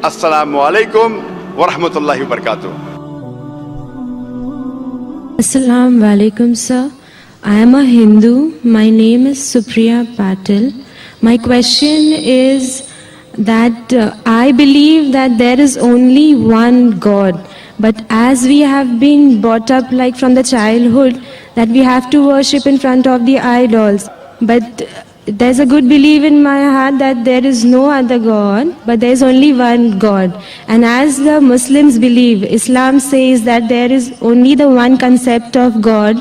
Assalamu alaikum wa rahmatullahi wa barakatuh. Assalamu alaikum, sir. I am a Hindu. My name is Supriya Patil. My question is that I believe that there is only one God. But as we have been brought up like from the childhood that we have to worship in front of the idols. But there's a good belief in my heart that there is no other God, but there is only one God. And as the Muslims believe, Islam says that there is only the one concept of God.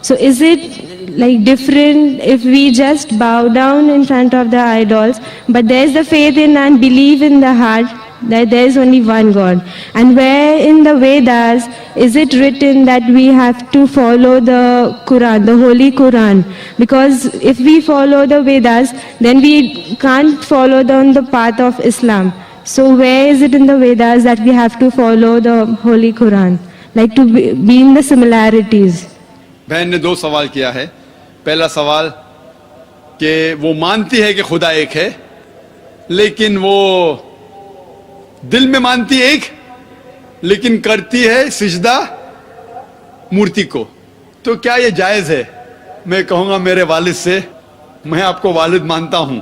So is it like different if we just bow down in front of the idols, but there is the faith in and belief in the heart that there is only one God? And where in the Vedas is it written that we have to follow the Quran, the Holy Quran? Because if we follow the Vedas, then we can't follow the path of Islam. So where is it in the Vedas that we have to follow the Holy Quran, like to be in the similarities? بہن نے دو سوال کیا ہے. پہلا سوال کہ وہ مانتی ہے کہ خدا ایک ہے لیکن وہ دل میں مانتی ہے ایک لیکن کرتی ہے سجدہ مورتی کو. تو کیا یہ جائز ہے؟ میں کہوں گا میرے والد سے, میں آپ کو والد مانتا ہوں,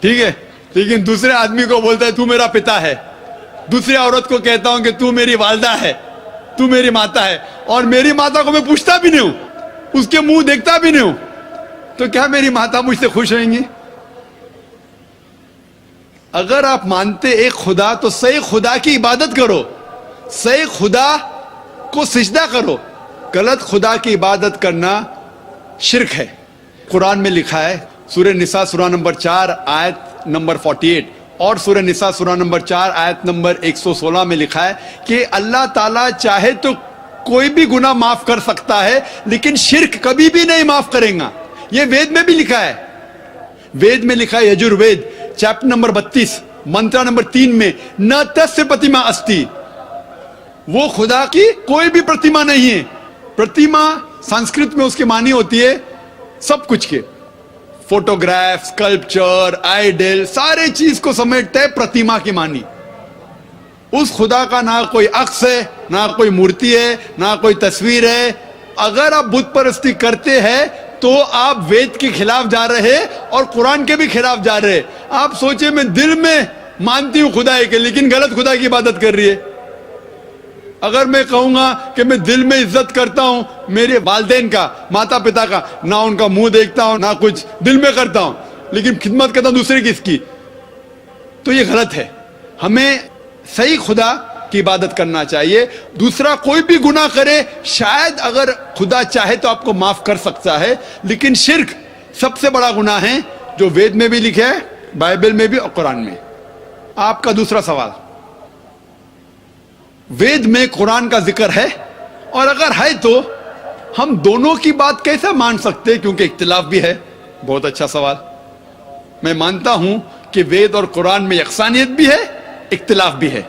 ٹھیک ہے, لیکن دوسرے آدمی کو بولتا ہے تو میرا پتا ہے. دوسری عورت کو کہتا ہوں کہ تو میری والدہ ہے, تو میری ماتا ہے, اور میری ماتا کو میں پوچھتا بھی نہیں ہوں, اس کے منہ دیکھتا بھی نہیں ہوں, تو کیا میری ماتا مجھ سے خوش رہیں گی؟ اگر آپ مانتے ایک خدا تو صحیح خدا کی عبادت کرو, صحیح خدا کو سجدہ کرو. غلط خدا کی عبادت کرنا شرک ہے. قرآن میں لکھا ہے سورہ نساء سورہ نمبر 4 آیت نمبر 48 اور سورہ نساء سورہ نمبر 4 آیت نمبر 116 میں لکھا ہے کہ اللہ تعالیٰ چاہے تو کوئی بھی گناہ معاف کر سکتا ہے لیکن شرک کبھی بھی نہیں معاف کریں گا. یہ وید میں بھی لکھا ہے. وید میں لکھا ہے Yajurveda chapter number 32 Mantra number 3 میں نہ تس پرتیما استی, وہ خدا کی کوئی بھی پرتیما نہیں ہے. پرتیما سنسکرت میں اس کی معنی ہوتی ہے سب کچھ کے, فوٹوگراف, اسکلپچر, آئیڈل, سارے چیز کو سمیٹتے پرتیما کی معنی. اس خدا کا نہ کوئی عکس ہے, نہ کوئی مورتی ہے, نہ کوئی تصویر ہے. اگر آپ بت پرستی کرتے ہیں تو آپ وید کے خلاف جا رہے اور قرآن کے بھی خلاف جا رہے. آپ سوچیں میں دل میں مانتی ہوں خدا کے لیکن غلط خدا کی عبادت کر رہی ہے. اگر میں کہوں گا کہ میں دل میں عزت کرتا ہوں میرے والدین کا, ماتا پتا کا, نہ ان کا منہ دیکھتا ہوں نہ کچھ دل میں کرتا ہوں لیکن خدمت کرتا ہوں دوسرے کی اس کی, تو یہ غلط ہے. ہمیں صحیح خدا کی عبادت کرنا چاہیے. دوسرا کوئی بھی گناہ کرے شاید اگر خدا چاہے تو آپ کو معاف کر سکتا ہے, لیکن شرک سب سے بڑا گناہ ہے جو وید میں بھی لکھا ہے, بائبل میں بھی اور قرآن میں. آپ کا دوسرا سوال, وید میں قرآن کا ذکر ہے اور اگر ہے تو ہم دونوں کی بات کیسے مان سکتے کیونکہ اختلاف بھی ہے. بہت اچھا سوال. میں مانتا ہوں کہ وید اور قرآن میں یکسانیت بھی ہے, اختلاف بھی ہے.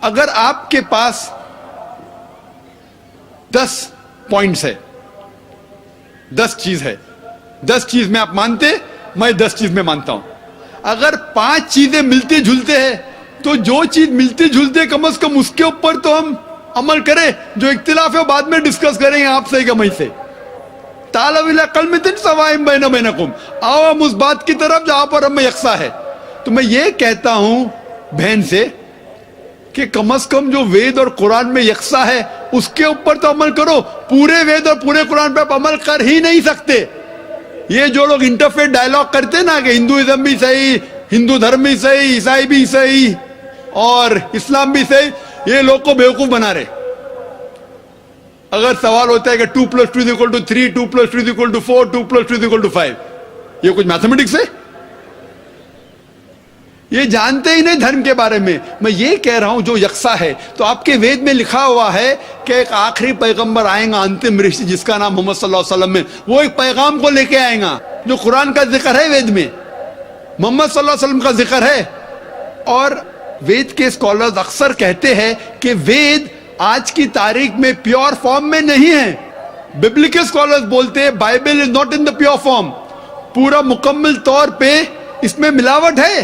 اگر آپ کے پاس 10 پوائنٹس ہے, 10 چیز ہے, 10 چیز میں آپ مانتے, میں 10 چیز میں مانتا ہوں. اگر 5 چیزیں ملتی جھلتے ہیں تو جو چیز ملتی جھلتے کم از کم اس کے اوپر تو ہم عمل کریں. جو اختلاف ہے بعد میں ڈسکس کریں گے آپ سے کہ میں سے. تعالوا الی کلمۃ سواء بیننا وبینکم, آؤ ہم اس بات کی طرف جہاں پر ہم یکساں ہے. تو میں یہ کہتا ہوں بہن سے کہ کم از کم جو وید اور قرآن میں یکساں ہے اس کے اوپر تو عمل کرو. پورے وید اور پورے قرآن پہ آپ عمل کر ہی نہیں سکتے. یہ جو لوگ انٹرفیت ڈائلاگ کرتے نا کہ ہندوازم بھی صحیح, ہندو دھرم بھی صحیح, عیسائی بھی صحیح اور اسلام بھی صحیح, یہ لوگ کو بیوقوف بنا رہے. اگر سوال ہوتا ہے کہ 2 + 2 = 3, 2 + 2 = 4, 2 + 2 = 5, یہ کچھ میتھمیٹکس ہے؟ یہ جانتے ہی نہیں دھرم کے بارے میں. میں یہ کہہ رہا ہوں جو یکساں ہے. تو آپ کے وید میں لکھا ہوا ہے کہ ایک آخری پیغمبر آئیں گا, انتم رشی, جس کا نام محمد صلی اللہ علیہ وسلم ہے. وہ ایک پیغام کو لے کے آئیں گا. جو قرآن کا ذکر ہے وید میں, محمد صلی اللہ علیہ وسلم کا ذکر ہے. اور وید کے اسکالرز اکثر کہتے ہیں کہ وید آج کی تاریخ میں پیور فارم میں نہیں ہے. ببلیکل اسکالرز بولتے ہیں Bible is not in the pure form. پورا مکمل طور پہ اس میں ملاوٹ ہے.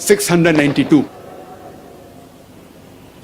692।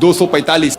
245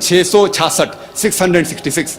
666 666,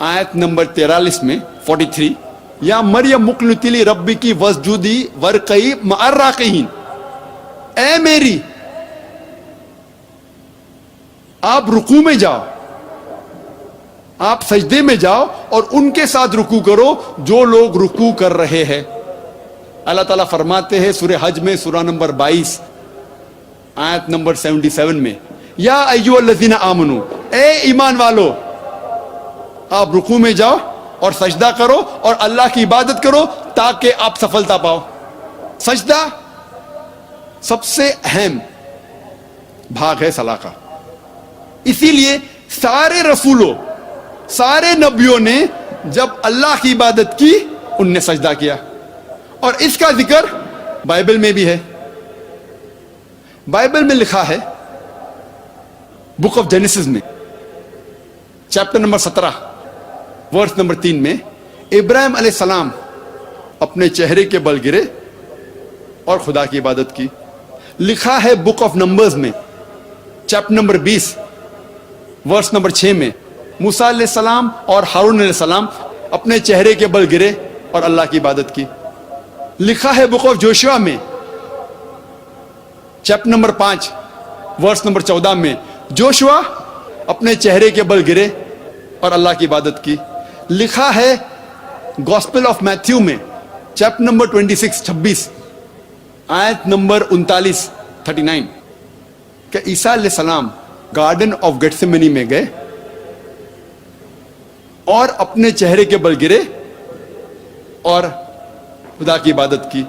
آیت نمبر 43 میں 43 یا مریم مقنتی ربی کی وسجودی ورقئی مع الراکعین، اے میری آپ رکوع میں جاؤ، آپ سجدے میں جاؤ اور ان کے ساتھ رکوع کرو جو لوگ رکوع کر رہے ہیں۔ اللہ تعالیٰ فرماتے ہیں سورہ حج میں سورہ نمبر 22 آیت نمبر 77 میں، یا ایھا الذین آمنو، اے ایمان والو آپ رکوع میں جاؤ اور سجدہ کرو اور اللہ کی عبادت کرو تاکہ آپ سفلتا پاؤ۔ سجدہ سب سے اہم بھاگ ہے صلاح کا، اسی لیے سارے رسولوں سارے نبیوں نے جب اللہ کی عبادت کی ان نے سجدہ کیا، اور اس کا ذکر بائبل میں بھی ہے۔ بائبل میں لکھا ہے بک آف جینیسس میں چیپٹر نمبر 17 ورس نمبر 3 میں، ابراہیم علیہ السلام اپنے چہرے کے بل گرے اور خدا کی عبادت کی۔ لکھا ہے بک آف نمبرز میں چیپٹر نمبر 20 ورس نمبر 6 میں، موسیٰ علیہ السلام اور ہارون علیہ السلام اپنے چہرے کے بل گرے اور اللہ کی عبادت کی۔ لکھا ہے بک آف جوشوا میں چیپٹر نمبر 5 ورس نمبر 14 میں، جوشوا اپنے چہرے کے بل گرے اور اللہ کی عبادت کی۔ لکھا ہے گوسپل آف میتھیو میں چیپٹر نمبر 26 آیت نمبر 39 کہ عیسیٰ علیہ السلام گارڈن آف گیٹسیمنی میں گئے اور اپنے چہرے کے بل گرے اور خدا کی عبادت کی۔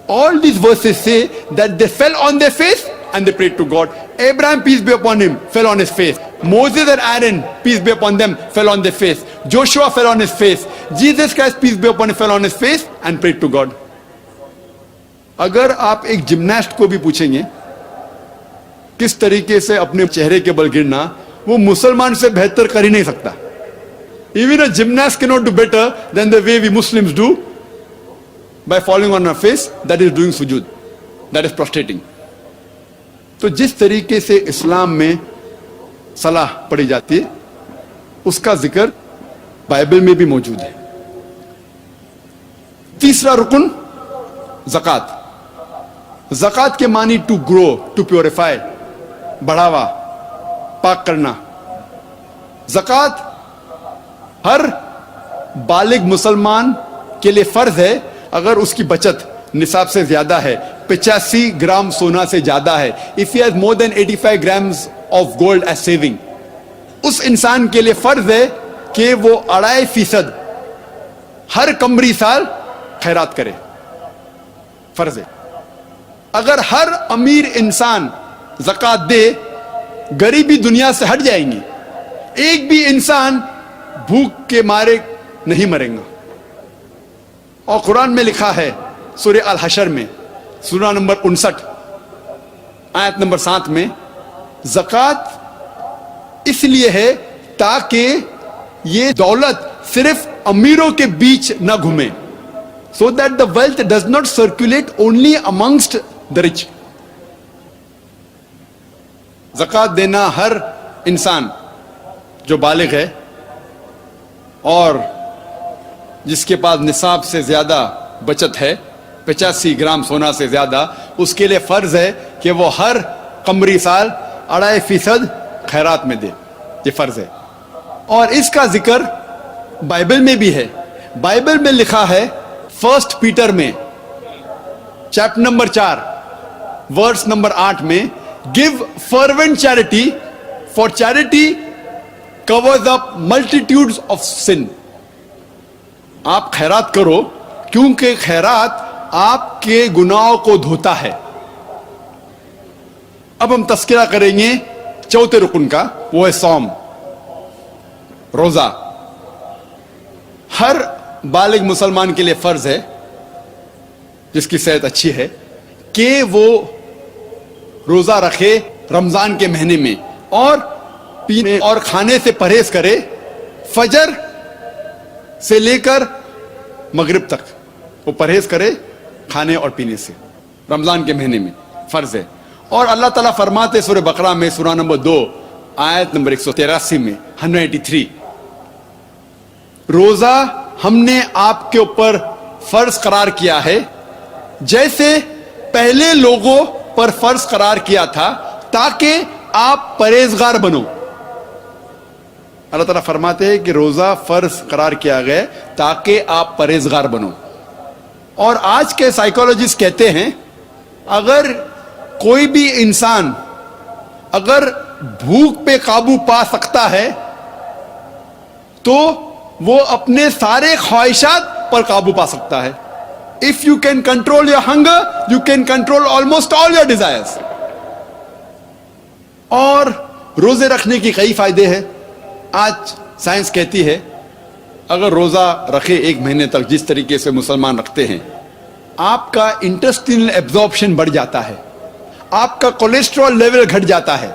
All these verses say that they fell on their face and they prayed to God. Abraham, peace be upon him, fell on his face. Moses and Aaron, peace be upon them, fell on their face. Joshua fell on his face. Jesus Christ, peace be upon him, fell on his face and prayed to God. اگر آپ ایک gymnast کو بھی پوچھیں گے کس طریقے سے اپنے چہرے کے بل گرنا، وہ مسلمان سے بہتر کر ہی نہیں سکتا۔ Even a gymnast cannot do better than the way we Muslims do by falling on our face, that is doing sujood, that is prostrating. تو جس طریقے سے اسلام میں صلاح پڑھی جاتی ہے اس کا ذکر بائبل میں بھی موجود ہے۔ تیسرا رکن زکوٰۃ۔ زکوٰۃ کے معنی ٹو گرو، ٹو پیوریفائی، بڑھاوا، پاک کرنا۔ زکوٰۃ ہر بالغ مسلمان کے لیے فرض ہے اگر اس کی بچت نصاب سے زیادہ ہے، 85 گرام سونا سے زیادہ ہے، if he has more than 85 grams of gold as saving، اس انسان کے لیے فرض ہے کہ وہ 2.5% ہر قمری سال خیرات کرے، فرض ہے۔ اگر ہر امیر انسان زکوٰۃ دے غریبی دنیا سے ہٹ جائیں گی، ایک بھی انسان بھوک کے مارے نہیں مرے گا۔ اور قرآن میں لکھا ہے سورہ الحشر میں سورہ نمبر 59 آیت نمبر 7 میں، زکوٰۃ اس لیے ہے تاکہ یہ دولت صرف امیروں کے بیچ نہ گھومے، so that the wealth does not circulate only amongst the rich۔ زکوٰۃ دینا ہر انسان جو بالغ ہے اور جس کے پاس نصاب سے زیادہ بچت ہے، 85 گرام سونا سے زیادہ، اس کے لیے فرض ہے کہ وہ ہر قمری سال 2.5% خیرات میں دے، یہ فرض ہے۔ اور اس کا ذکر بائبل میں بھی ہے۔ بائبل میں لکھا ہے 1 پیٹر میں چیپٹر نمبر 4 ورس نمبر 8 میں، give fervent charity, for charity covers up multitudes of sin۔ آپ خیرات کرو کیونکہ خیرات آپ کے گناہوں کو دھوتا ہے۔ اب ہم تذکرہ کریں گے چوتھے رکن کا، وہ ہے صوم، روزہ۔ ہر بالغ مسلمان کے لیے فرض ہے جس کی صحت اچھی ہے کہ وہ روزہ رکھے رمضان کے مہینے میں، اور پینے اور کھانے سے پرہیز کرے، فجر سے لے کر مغرب تک وہ پرہیز کرے کھانے اور پینے سے، رمضان کے مہینے میں فرض ہے۔ اور اللہ تعالیٰ فرماتے سورہ بقرہ میں سورہ نمبر 2 آیت نمبر 183 میں 183، روزہ ہم نے آپ کے اوپر فرض قرار کیا ہے جیسے پہلے لوگوں پر فرض قرار کیا تھا تاکہ آپ پرہیزگار بنو. اللہ تعالیٰ فرماتے ہیں کہ روزہ فرض قرار کیا گیا تاکہ آپ پرہیزگار بنو. اور آج کے سائیکالوجسٹ کہتے ہیں اگر کوئی بھی انسان اگر بھوک پہ قابو پا سکتا ہے تو وہ اپنے سارے خواہشات پر قابو پا سکتا ہے. If you can control your hunger, you can control almost all your desires. اور روزے رکھنے کی کئی فائدے ہیں. آج سائنس کہتی ہے اگر روزہ رکھے 1 مہینے تک جس طریقے سے مسلمان رکھتے ہیں آپ کا انٹسٹینل ایبزارپشن بڑھ جاتا ہے, آپ کا کولیسٹرول لیول گھٹ جاتا ہے,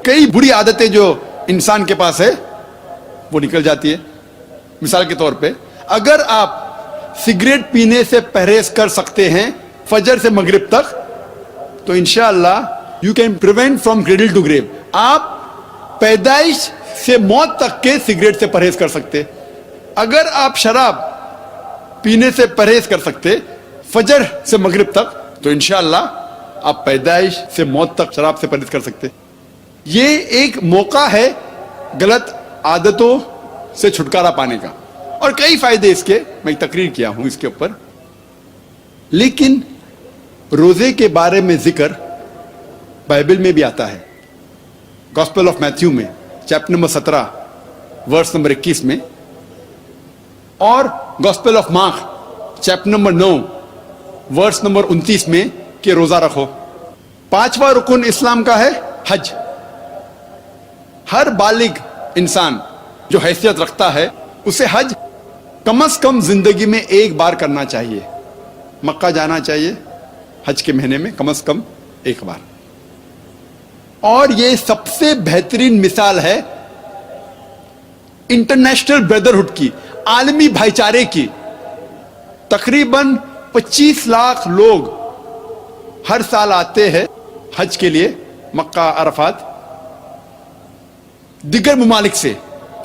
کئی بری عادتیں جو انسان کے پاس ہے وہ نکل جاتی ہے. مثال کے طور پہ اگر آپ سگریٹ پینے سے پرہیز کر سکتے ہیں فجر سے مغرب تک تو انشاءاللہ you can prevent from cradle to grave. آپ پیدائش سے موت تک کے سگریٹ سے پرہیز کر سکتے. اگر آپ شراب پینے سے پرہیز کر سکتے فجر سے مغرب تک تو انشاءاللہ آپ پیدائش سے موت تک شراب سے پرہیز کر سکتے. یہ ایک موقع ہے غلط عادتوں سے چھٹکارا پانے کا, اور کئی فائدے اس کے میں تقریر کیا ہوں اس کے اوپر. لیکن روزے کے بارے میں ذکر بائبل میں بھی آتا ہے. گاسپل آف میتھیو میں چیپٹر نمبر 17 ورس نمبر 21 میں, اور gospel of Mark chapter number 9 verse number 29 میں کہ روزہ رکھو. 5واں رکن اسلام کا ہے حج. ہر بالغ انسان جو حیثیت رکھتا ہے اسے حج کم از کم زندگی میں 1 بار کرنا چاہیے. مکہ جانا چاہیے حج کے مہینے میں کم از کم 1 بار. اور یہ سب سے بہترین مثال ہے انٹرنیشنل بردرہڈ کی, عالمی بھائی چارے کی. تقریباً 25 لاکھ لوگ ہر سال آتے ہیں حج کے لیے مکہ عرفات, دیگر ممالک سے,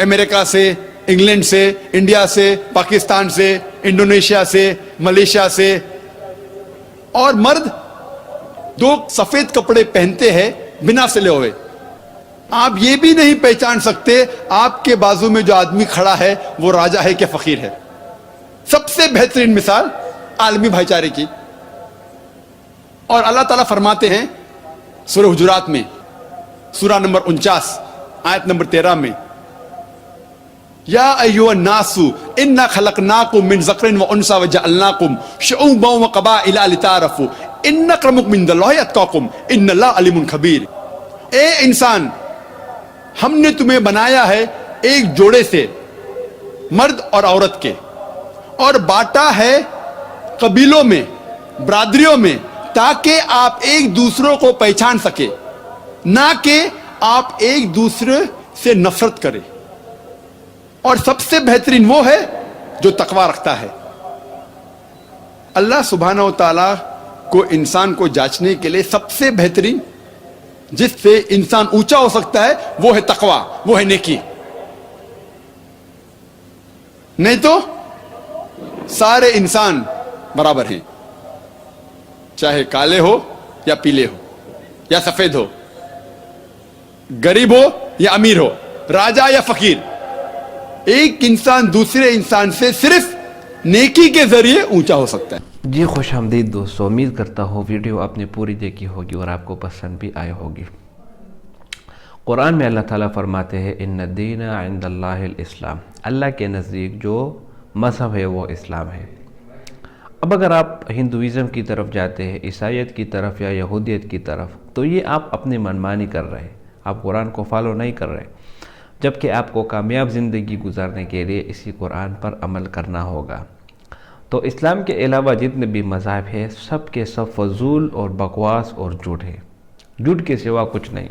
امریکہ سے, انگلینڈ سے, انڈیا سے, پاکستان سے, انڈونیشیا سے, ملیشیا سے. اور مرد 2 سفید کپڑے پہنتے ہیں بنا سلے ہوئے. آپ یہ بھی نہیں پہچان سکتے آپ کے بازو میں جو آدمی کھڑا ہے وہ راجا ہے کہ فقیر ہے. سب سے بہترین مثال عالمی بھائی چارے کی. اور اللہ تعالیٰ فرماتے ہیں سورہ حجرات میں سورہ نمبر 49 آیت نمبر 13 میں, یا ایھا الناس انا خلقناکم من ذکر و انثی وجعلناکم شعوبا وقبائل لتعارفوا ان اکرمکم عند اللہ اتقاکم ان اللہ علیم خبیر. اے انسان, ہم نے تمہیں بنایا ہے ایک جوڑے سے, مرد اور عورت کے, اور بانٹا ہے قبیلوں میں, برادریوں میں, تاکہ آپ ایک دوسروں کو پہچان سکے, نہ کہ آپ ایک دوسرے سے نفرت کریں. اور سب سے بہترین وہ ہے جو تقوی رکھتا ہے. اللہ سبحانہ و تعالیٰ کو انسان کو جانچنے کے لیے سب سے بہترین جس سے انسان اونچا ہو سکتا ہے وہ ہے تقوی, وہ ہے نیکی. نہیں تو سارے انسان برابر ہیں, چاہے کالے ہو یا پیلے ہو یا سفید ہو, غریب ہو یا امیر ہو, راجا یا فقیر. ایک انسان دوسرے انسان سے صرف نیکی کے ذریعے اونچا ہو سکتا ہے. جی خوش آمدید دوستو, امید کرتا ہوں ویڈیو آپ نے پوری دیکھی ہوگی اور آپ کو پسند بھی آئی ہوگی. قرآن میں اللہ تعالیٰ فرماتے ہیں ان الدین عند اللہ الاسلام, اللہ کے نزدیک جو مذہب ہے وہ اسلام ہے. اب اگر آپ ہندوازم کی طرف جاتے ہیں, عیسائیت کی طرف یا یہودیت کی طرف, تو یہ آپ اپنی منمانی کر رہے ہیں, آپ قرآن کو فالو نہیں کر رہے, جبکہ آپ کو کامیاب زندگی گزارنے کے لیے اسی قرآن پر عمل کرنا ہوگا. تو اسلام کے علاوہ جتنے بھی مذاہب ہیں سب کے سب فضول اور بکواس اور جھوٹ ہے, جھوٹ کے سوا کچھ نہیں.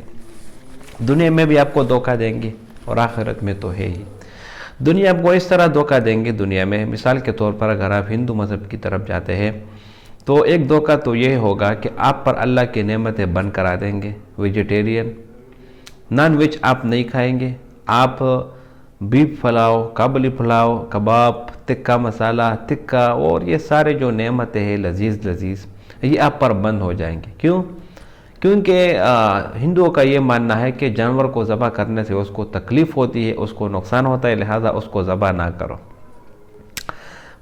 دنیا میں بھی آپ کو دھوکہ دیں گے اور آخرت میں تو ہے ہی. دنیا آپ کو اس طرح دھوکہ دیں گے, دنیا میں مثال کے طور پر اگر آپ ہندو مذہب کی طرف جاتے ہیں تو ایک دھوکہ تو یہ ہوگا کہ آپ پر اللہ کی نعمتیں بند کرا دیں گے. ویجیٹیرین, نان ویج آپ نہیں کھائیں گے, آپ بیف پلاؤ، کابلی پلاؤ، کباب، تکہ مسالہ، تکہ، اور یہ سارے جو نعمتیں ہیں لذیذ لذیذ، یہ آپ پر بند ہو جائیں گے۔ کیوں؟ کیونکہ ہندوؤں کا یہ ماننا ہے کہ جانور کو ذبح کرنے سے اس کو تکلیف ہوتی ہے، اس کو نقصان ہوتا ہے، لہٰذا اس کو ذبح نہ کرو۔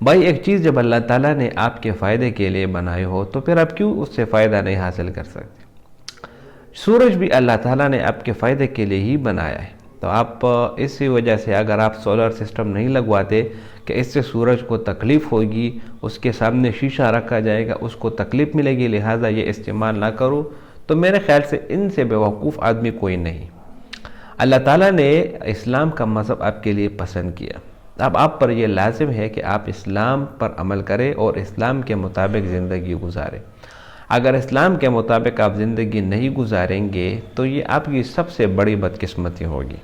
بھائی ایک چیز جب اللہ تعالیٰ نے آپ کے فائدے کے لیے بنائی ہو تو پھر آپ کیوں اس سے فائدہ نہیں حاصل کر سکتے؟ سورج بھی اللہ تعالیٰ نے آپ کے فائدے کے لیے ہی بنایا ہے، تو آپ اسی وجہ سے اگر آپ سولر سسٹم نہیں لگواتے کہ اس سے سورج کو تکلیف ہوگی، اس کے سامنے شیشہ رکھا جائے گا، اس کو تکلیف ملے گی، لہٰذا یہ استعمال نہ کرو، تو میرے خیال سے ان سے بیوقوف آدمی کوئی نہیں۔ اللہ تعالیٰ نے اسلام کا مذہب آپ کے لیے پسند کیا، اب آپ پر یہ لازم ہے کہ آپ اسلام پر عمل کریں اور اسلام کے مطابق زندگی گزاریں۔ اگر اسلام کے مطابق آپ زندگی نہیں گزاریں گے تو یہ آپ کی سب سے بڑی بدقسمتی ہوگی۔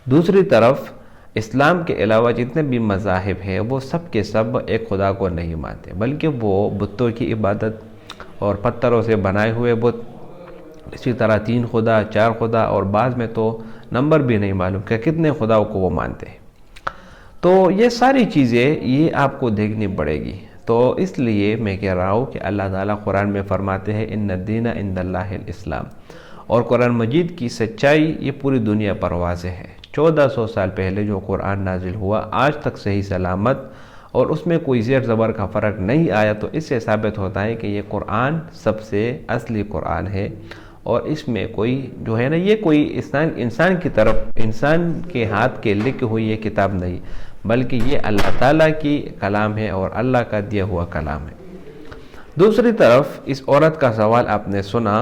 دوسری طرف اسلام کے علاوہ جتنے بھی مذاہب ہیں وہ سب کے سب ایک خدا کو نہیں مانتے، بلکہ وہ بتوں کی عبادت اور پتھروں سے بنائے ہوئے بت، اسی طرح 3 خدا، 4 خدا، اور بعض میں تو نمبر بھی نہیں معلوم کہ کتنے خداؤں کو وہ مانتے ہیں۔ تو یہ ساری چیزیں یہ آپ کو دیکھنی پڑے گی۔ تو اس لیے میں کہہ رہا ہوں کہ اللہ تعالیٰ قرآن میں فرماتے ہیں ان الدین عند اللہ الاسلام، اور قرآن مجید کی سچائی یہ پوری دنیا پر واضح ہے۔ 1400 سال پہلے جو قرآن نازل ہوا آج تک صحیح سلامت، اور اس میں کوئی زیر زبر کا فرق نہیں آیا، تو اس سے ثابت ہوتا ہے کہ یہ قرآن سب سے اصلی قرآن ہے، اور اس میں کوئی جو ہے نا یہ کوئی انسان کی طرف انسان کے ہاتھ کے لکھی ہوئی یہ کتاب نہیں، بلکہ یہ اللہ تعالیٰ کی کلام ہے اور اللہ کا دیا ہوا کلام ہے۔ دوسری طرف اس عورت کا سوال آپ نے سنا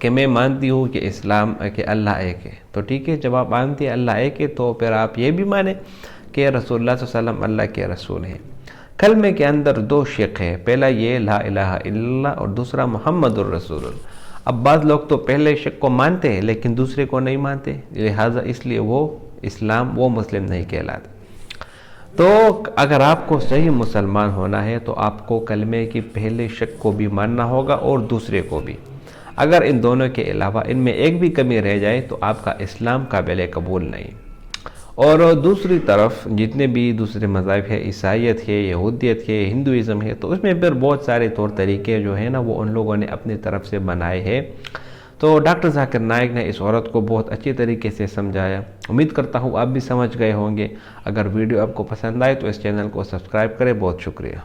کہ میں مانتی ہوں کہ اسلام کہ اللہ ایک ہے، تو ٹھیک ہے، جب آپ مانتی ہیں اللہ ایک ہے تو پھر آپ یہ بھی مانیں کہ رسول اللہ صلی اللہ علیہ وسلم اللہ کے رسول ہیں۔ کلمے کے اندر 2 شق ہے، پہلا یہ لا الہ الا اللہ، اور دوسرا محمد الرسول اللہ۔ اب بعض لوگ تو پہلے شق کو مانتے ہیں لیکن دوسرے کو نہیں مانتے، لہٰذا اس لیے وہ مسلم نہیں کہلاتے۔ تو اگر آپ کو صحیح مسلمان ہونا ہے تو آپ کو کلمے کی پہلے شق کو بھی ماننا ہوگا اور دوسرے کو بھی۔ اگر ان دونوں کے علاوہ ان میں ایک بھی کمی رہ جائے تو آپ کا اسلام قابل قبول نہیں۔ اور دوسری طرف جتنے بھی دوسرے مذاہب ہے، عیسائیت ہے، یہودیت ہے، ہندوازم ہے، تو اس میں پھر بہت سارے طور طریقے جو ہیں نا وہ ان لوگوں نے اپنی طرف سے بنائے ہیں۔ تو ڈاکٹر ذاکر نائک نے اس عورت کو بہت اچھی طریقے سے سمجھایا، امید کرتا ہوں آپ بھی سمجھ گئے ہوں گے۔ اگر ویڈیو آپ کو پسند آئے تو اس چینل کو سبسکرائب کریں، بہت شکریہ۔